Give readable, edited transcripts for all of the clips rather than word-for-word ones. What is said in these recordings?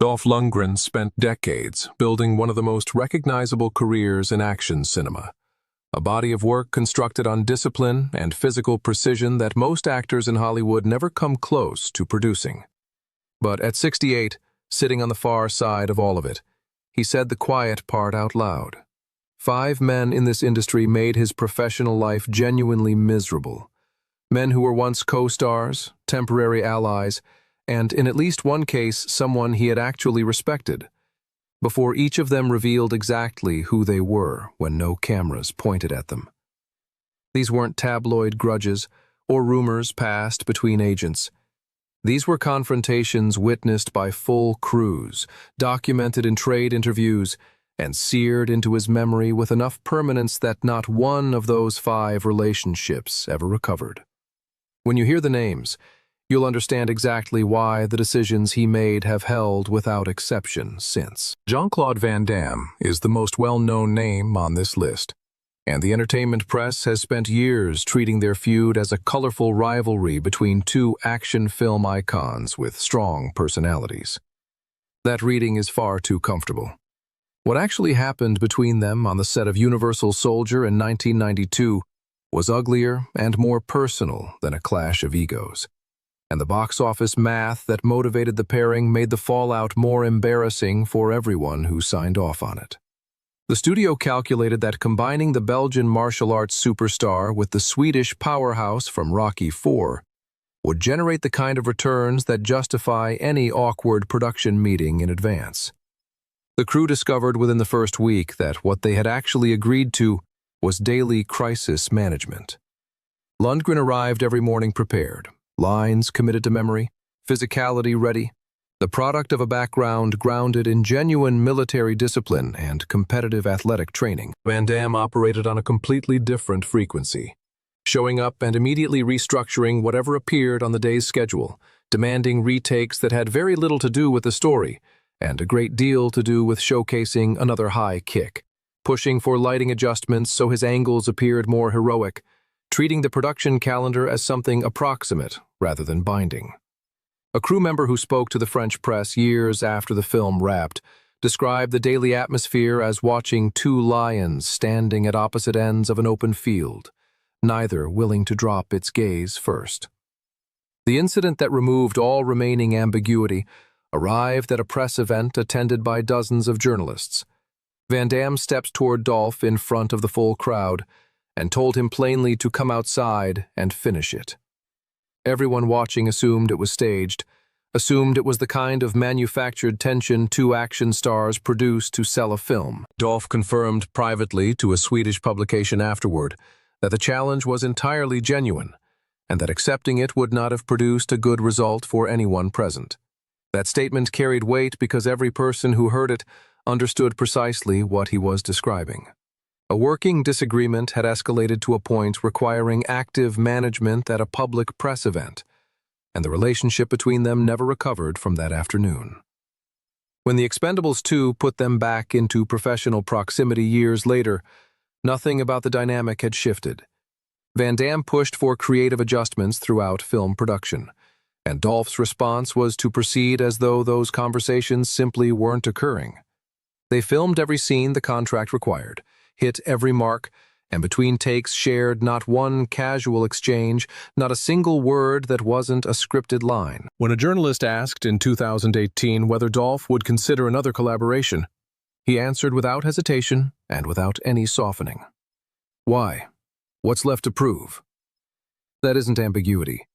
Dolph Lundgren spent decades building one of the most recognizable careers in action cinema, a body of work constructed on discipline and physical precision that most actors in Hollywood never come close to producing. But at 68, sitting on the far side of all of it, he said the quiet part out loud. 5 men in this industry made his professional life genuinely miserable. Men who were once co-stars, temporary allies, and in at least one case, someone he had actually respected, before each of them revealed exactly who they were when no cameras pointed at them. These weren't tabloid grudges or rumors passed between agents. These were confrontations witnessed by full crews, documented in trade interviews, and seared into his memory with enough permanence that not one of those 5 relationships ever recovered. When you hear the names, you'll understand exactly why the decisions he made have held without exception since. Jean-Claude Van Damme is the most well-known name on this list, and the entertainment press has spent years treating their feud as a colorful rivalry between 2 action film icons with strong personalities. That reading is far too comfortable. What actually happened between them on the set of Universal Soldier in 1992 was uglier and more personal than a clash of egos. And the box office math that motivated the pairing made the fallout more embarrassing for everyone who signed off on it. The studio calculated that combining the Belgian martial arts superstar with the Swedish powerhouse from Rocky IV would generate the kind of returns that justify any awkward production meeting in advance. The crew discovered within the first week that what they had actually agreed to was daily crisis management. Lundgren arrived every morning prepared, lines committed to memory, physicality ready, the product of a background grounded in genuine military discipline and competitive athletic training. Van Damme operated on a completely different frequency, showing up and immediately restructuring whatever appeared on the day's schedule, demanding retakes that had very little to do with the story and a great deal to do with showcasing another high kick, pushing for lighting adjustments so his angles appeared more heroic, treating the production calendar as something approximate rather than binding. A crew member who spoke to the French press years after the film wrapped described the daily atmosphere as watching 2 lions standing at opposite ends of an open field, neither willing to drop its gaze first. The incident that removed all remaining ambiguity arrived at a press event attended by dozens of journalists. Van Damme stepped toward Dolph in front of the full crowd and told him plainly to come outside and finish it. Everyone watching assumed it was staged, assumed it was the kind of manufactured tension 2 action stars produce to sell a film. Dolph confirmed privately to a Swedish publication afterward that the challenge was entirely genuine and that accepting it would not have produced a good result for anyone present. That statement carried weight because every person who heard it understood precisely what he was describing. A working disagreement had escalated to a point requiring active management at a public press event, and the relationship between them never recovered from that afternoon. When The Expendables 2 put them back into professional proximity years later, nothing about the dynamic had shifted. Van Damme pushed for creative adjustments throughout film production, and Dolph's response was to proceed as though those conversations simply weren't occurring. They filmed every scene the contract required, hit every mark, and between takes shared not one casual exchange, not a single word that wasn't a scripted line. When a journalist asked in 2018 whether Dolph would consider another collaboration, he answered without hesitation and without any softening. Why? What's left to prove? That isn't ambiguity.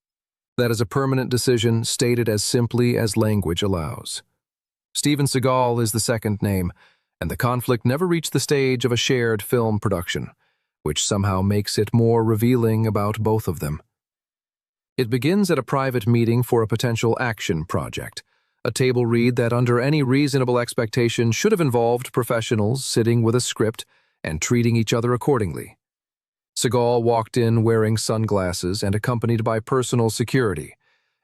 That is a permanent decision stated as simply as language allows. Steven Seagal is the second name, and the conflict never reached the stage of a shared film production, which somehow makes it more revealing about both of them. It begins at a private meeting for a potential action project, a table read that under any reasonable expectation should have involved professionals sitting with a script and treating each other accordingly. Seagal walked in wearing sunglasses and accompanied by personal security,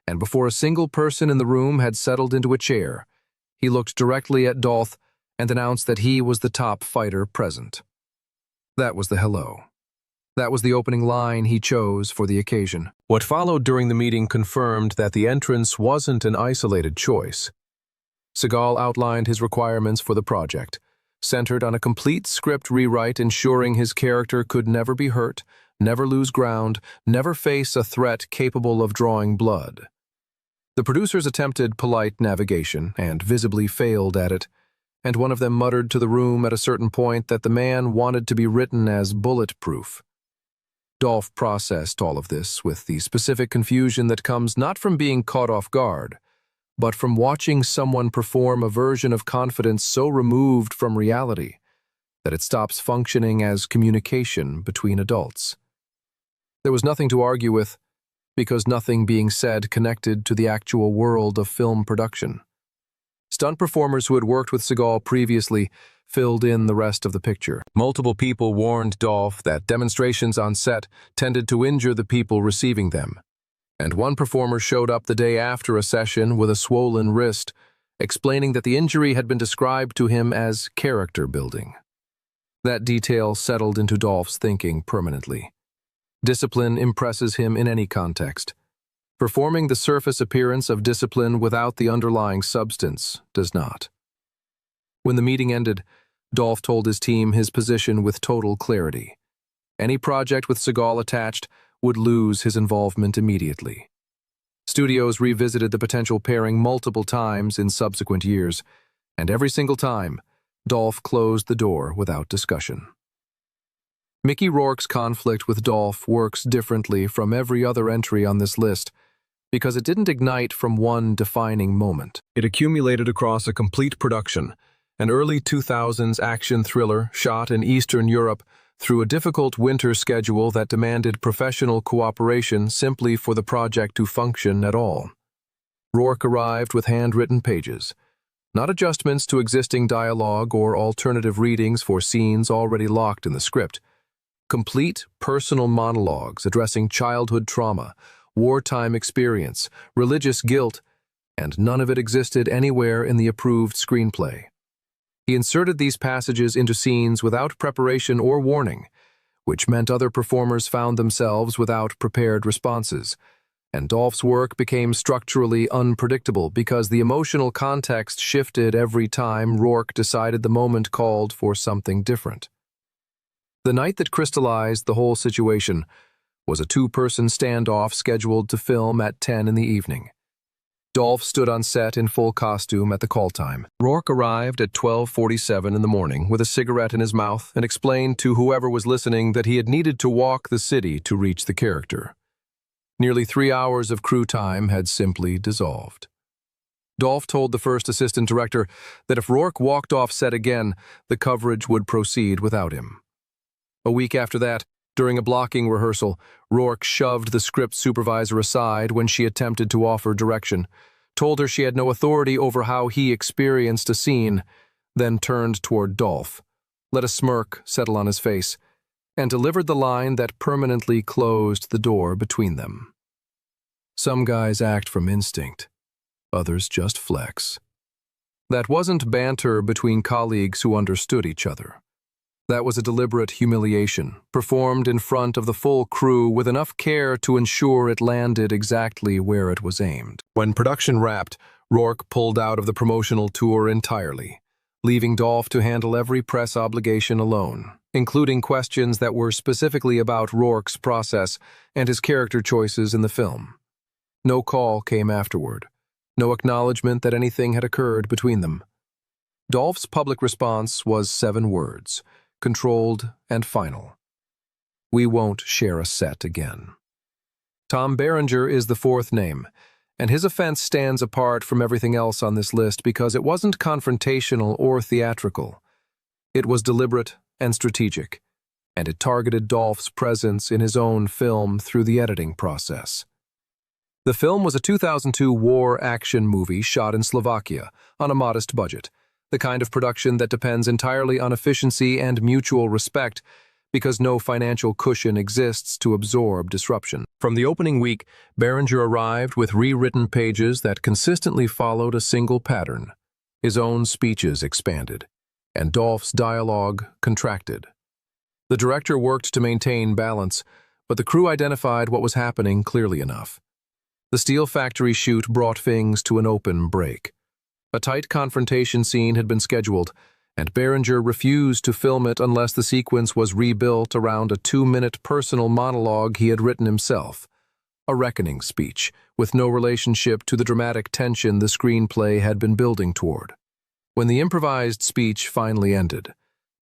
and before a single person in the room had settled into a chair, he looked directly at Dolph and announced that he was the top fighter present. That was the hello. That was the opening line he chose for the occasion. What followed during the meeting confirmed that the entrance wasn't an isolated choice. Seagal outlined his requirements for the project, centered on a complete script rewrite ensuring his character could never be hurt, never lose ground, never face a threat capable of drawing blood. The producers attempted polite navigation and visibly failed at it, and one of them muttered to the room at a certain point that the man wanted to be written as bulletproof. Dolph processed all of this with the specific confusion that comes not from being caught off guard, but from watching someone perform a version of confidence so removed from reality that it stops functioning as communication between adults. There was nothing to argue with, because nothing being said connected to the actual world of film production. Stunt performers who had worked with Seagal previously filled in the rest of the picture. Multiple people warned Dolph that demonstrations on set tended to injure the people receiving them, and one performer showed up the day after a session with a swollen wrist, explaining that the injury had been described to him as character building. That detail settled into Dolph's thinking permanently. Discipline impresses him in any context. Performing the surface appearance of discipline without the underlying substance does not. When the meeting ended, Dolph told his team his position with total clarity. Any project with Seagal attached would lose his involvement immediately. Studios revisited the potential pairing multiple times in subsequent years, and every single time, Dolph closed the door without discussion. Mickey Rourke's conflict with Dolph works differently from every other entry on this list because it didn't ignite from one defining moment. It accumulated across a complete production, an early 2000s action thriller shot in Eastern Europe through a difficult winter schedule that demanded professional cooperation simply for the project to function at all. Rourke arrived with handwritten pages, not adjustments to existing dialogue or alternative readings for scenes already locked in the script. Complete personal monologues addressing childhood trauma, wartime experience, religious guilt, and none of it existed anywhere in the approved screenplay. He inserted these passages into scenes without preparation or warning, which meant other performers found themselves without prepared responses, and Dolph's work became structurally unpredictable because the emotional context shifted every time Rourke decided the moment called for something different. The night that crystallized the whole situation was a two-person standoff scheduled to film at 10 in the evening. Dolph stood on set in full costume at the call time. Rourke arrived at 12:47 in the morning with a cigarette in his mouth and explained to whoever was listening that he had needed to walk the city to reach the character. Nearly 3 hours of crew time had simply dissolved. Dolph told the first assistant director that if Rourke walked off set again, the coverage would proceed without him. A week after that, during a blocking rehearsal, Rourke shoved the script supervisor aside when she attempted to offer direction, told her she had no authority over how he experienced a scene, then turned toward Dolph, let a smirk settle on his face, and delivered the line that permanently closed the door between them. Some guys act from instinct, others just flex. That wasn't banter between colleagues who understood each other. That was a deliberate humiliation, performed in front of the full crew with enough care to ensure it landed exactly where it was aimed. When production wrapped, Rourke pulled out of the promotional tour entirely, leaving Dolph to handle every press obligation alone, including questions that were specifically about Rourke's process and his character choices in the film. No call came afterward, no acknowledgement that anything had occurred between them. Dolph's public response was 7 words: controlled and final. We won't share a set again. Tom Berenger is the 4th name, and his offense stands apart from everything else on this list because it wasn't confrontational or theatrical. It was deliberate and strategic, and it targeted Dolph's presence in his own film through the editing process. The film was a 2002 war action movie shot in Slovakia on a modest budget, the kind of production that depends entirely on efficiency and mutual respect because no financial cushion exists to absorb disruption. From the opening week, Behringer arrived with rewritten pages that consistently followed a single pattern. His own speeches expanded, and Dolph's dialogue contracted. The director worked to maintain balance, but the crew identified what was happening clearly enough. The steel factory shoot brought things to an open break. A tight confrontation scene had been scheduled, and Berenger refused to film it unless the sequence was rebuilt around a 2-minute personal monologue he had written himself. A reckoning speech, with no relationship to the dramatic tension the screenplay had been building toward. When the improvised speech finally ended,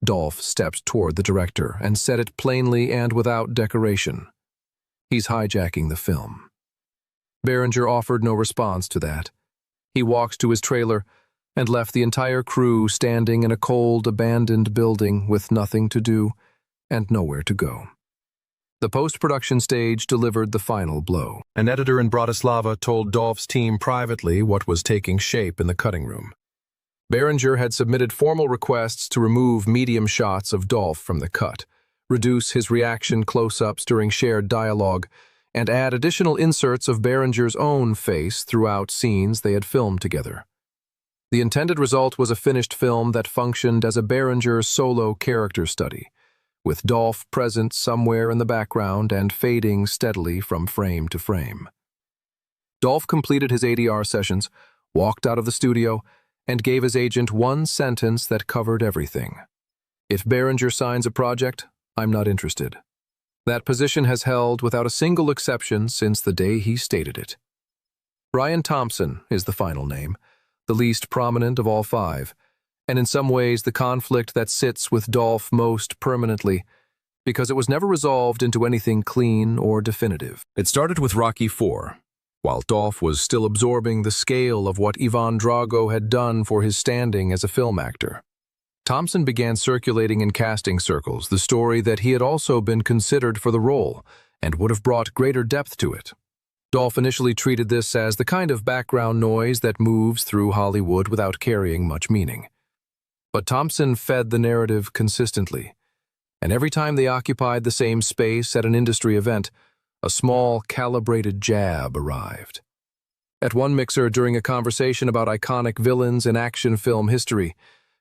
Dolph stepped toward the director and said it plainly and without decoration. "He's hijacking the film." Behringer offered no response to that. He walked to his trailer and left the entire crew standing in a cold, abandoned building with nothing to do and nowhere to go. The post-production stage delivered the final blow. An editor in Bratislava told Dolph's team privately what was taking shape in the cutting room. Berenger had submitted formal requests to remove medium shots of Dolph from the cut, reduce his reaction close-ups during shared dialogue, and add additional inserts of Berenger's own face throughout scenes they had filmed together. The intended result was a finished film that functioned as a Berenger solo character study, with Dolph present somewhere in the background and fading steadily from frame to frame. Dolph completed his ADR sessions, walked out of the studio, and gave his agent one sentence that covered everything. "If Berenger signs a project, I'm not interested." That position has held without a single exception since the day he stated it. Brian Thompson is the final name, the least prominent of all five, and in some ways the conflict that sits with Dolph most permanently, because it was never resolved into anything clean or definitive. It started with Rocky IV, while Dolph was still absorbing the scale of what Ivan Drago had done for his standing as a film actor. Thompson began circulating in casting circles the story that he had also been considered for the role and would have brought greater depth to it. Dolph initially treated this as the kind of background noise that moves through Hollywood without carrying much meaning. But Thompson fed the narrative consistently, and every time they occupied the same space at an industry event, a small, calibrated jab arrived. At one mixer during a conversation about iconic villains in action film history,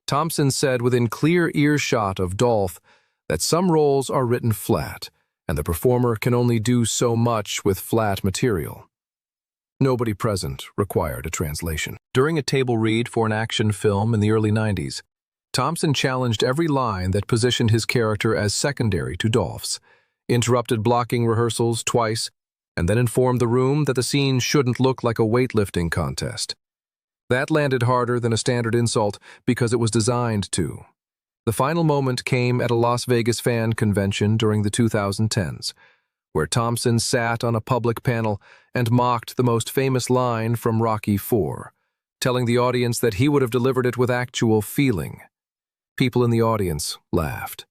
Thompson said within clear earshot of Dolph that some roles are written flat, and the performer can only do so much with flat material. Nobody present required a translation. During a table read for an action film in the early 90s, Thompson challenged every line that positioned his character as secondary to Dolph's, interrupted blocking rehearsals twice, and then informed the room that the scene shouldn't look like a weightlifting contest. That landed harder than a standard insult because it was designed to. The final moment came at a Las Vegas fan convention during the 2010s, where Thompson sat on a public panel and mocked the most famous line from Rocky IV, telling the audience that he would have delivered it with actual feeling. People in the audience laughed.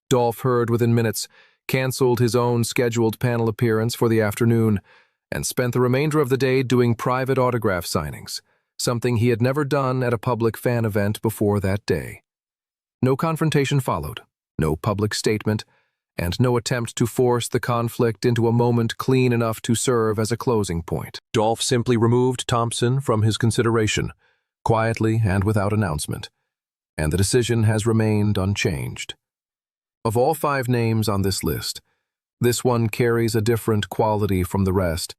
Dolph heard within minutes, canceled his own scheduled panel appearance for the afternoon, and spent the remainder of the day doing private autograph signings, something he had never done at a public fan event before that day. No confrontation followed, no public statement, and no attempt to force the conflict into a moment clean enough to serve as a closing point. Dolph simply removed Thompson from his consideration, quietly and without announcement, and the decision has remained unchanged. Of all 5 names on this list, this one carries a different quality from the rest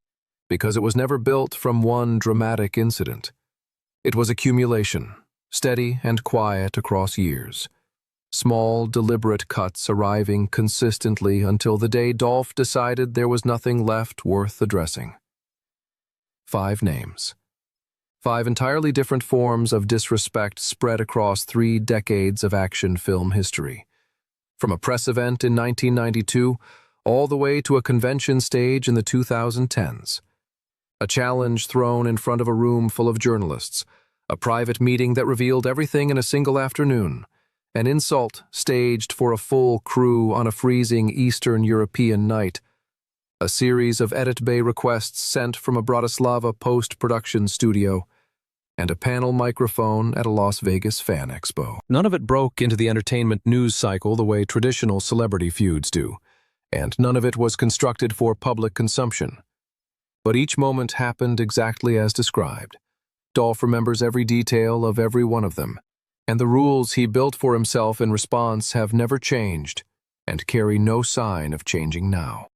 because it was never built from one dramatic incident. It was accumulation, steady and quiet across years. Small, deliberate cuts arriving consistently until the day Dolph decided there was nothing left worth addressing. 5 names. 5 entirely different forms of disrespect spread across 3 decades of action film history. From a press event in 1992 all the way to a convention stage in the 2010s. A challenge thrown in front of a room full of journalists, a private meeting that revealed everything in a single afternoon, an insult staged for a full crew on a freezing Eastern European night, a series of edit bay requests sent from a Bratislava post-production studio, and a panel microphone at a Las Vegas fan expo. None of it broke into the entertainment news cycle the way traditional celebrity feuds do, and none of it was constructed for public consumption. But each moment happened exactly as described. Dolph remembers every detail of every one of them, and the rules he built for himself in response have never changed and carry no sign of changing now.